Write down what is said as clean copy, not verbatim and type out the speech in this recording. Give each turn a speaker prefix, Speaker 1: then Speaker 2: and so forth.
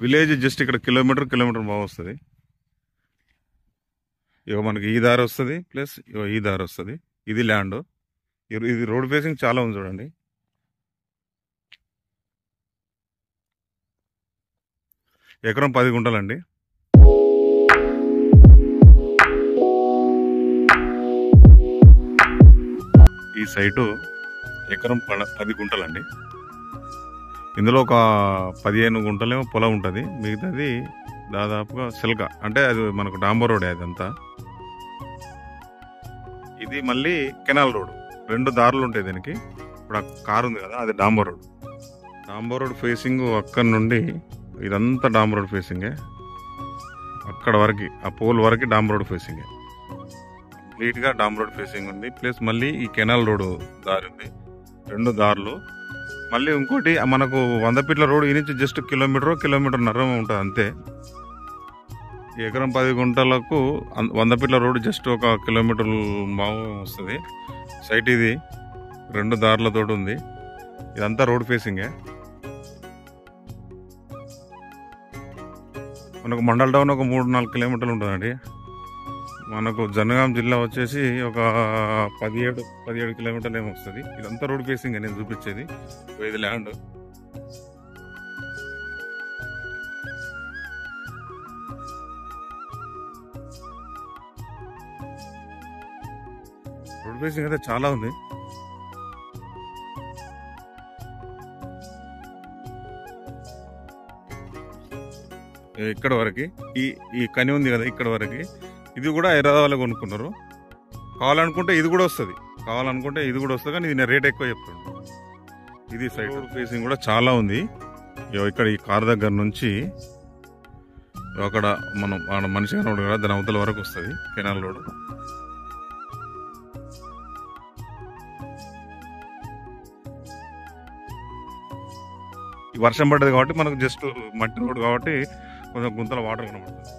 Speaker 1: Village just ఇక్కడ kilometre బాగా వస్తుంది. ఇక మనకి ఈ దారి వస్తుంది, ప్లస్ ఈ దారి వస్తుంది. ఇది ల్యాండ్. ఇది రోడ్ ఫేసింగ్ చాలా ఉంది చూడండి. ఎకరం 10 గుంటలండి. ఈ సైటు ఎకరం 10 గుంటలండి. ఇందులో ఒక 15 గుంటలేమో పొలం ఉంటుంది, మిగతాది దాదాపుగా సిల్క, అంటే అది మనకు డాంబర్ రోడ్. అదంతా ఇది మళ్ళీ కెనాల్ రోడ్. 2 దారులు ఉంటాయి దీనికి. ఇప్పుడు ఆ కారు ఉంది కదా, అది డాంబర్ రోడ్. డాంబర్ రోడ్ ఫేసింగ్ అక్కడి నుండి ఇదంతా డాంబర్ రోడ్ ఫేసింగే. అక్కడ వరకు ఆ పోల్ వరకు డాంబర్ రోడ్ ఫేసింగే. కంప్లీట్గా డాంబర్ రోడ్ ఫేసింగ్ ఉంది. ప్లస్ మళ్ళీ ఈ కెనాల్ రోడ్ దారి ఉంది. 2 దారులు. మళ్ళీ ఇంకోటి మనకు 100 ఫీట్ల రోడ్ ఈ నుంచి జస్ట్ కిలోమీటర్న్నర ఉంటుంది అంతే. ఎకరం 10 గుంటలకు 100 ఫీట్ల రోడ్ జస్ట్ 1 కిలోమీటర్ బాగా వస్తుంది. సైట్ ఇది 2 దారులతో ఉంది. ఇదంతా రోడ్ ఫేసింగే. మనకు మండల్ టౌన్ ఒక 3-4 కిలోమీటర్లు ఉంటుందండి. మనకు జనగాం జిల్లా వచ్చేసి ఒక 17 కిలోమీటర్లు ఏమో వస్తుంది. ఇదంతా రోడ్ ఫేసింగ్ నేను చూపించేది. ఇది ల్యాండ్. రోడ్ ఫేసింగ్ అయితే చాలా ఉంది. ఇక్కడ వరకు ఈ కని ఉంది కదా, ఇక్కడ వరకు. ఇది కూడా హైదరాబాద్లో కొనుక్కున్నారు. కావాలనుకుంటే ఇది కూడా వస్తుంది, కానీ ఇది రేట్ ఎక్కువ చెప్తాడు. ఇది సైడ్ ఫేసింగ్ కూడా చాలా ఉంది. ఇక్కడ ఈ కార్ దగ్గర నుంచి అక్కడ మనం మనిషి కనబడు కదా, దాని అవతల వరకు వస్తుంది కెనాల్ రోడ్. వర్షం పడ్డది కాబట్టి మనకు జస్ట్ మట్టి రోడ్ కాబట్టి కొంచెం గుంతల వాటర్ కనబడుతుంది.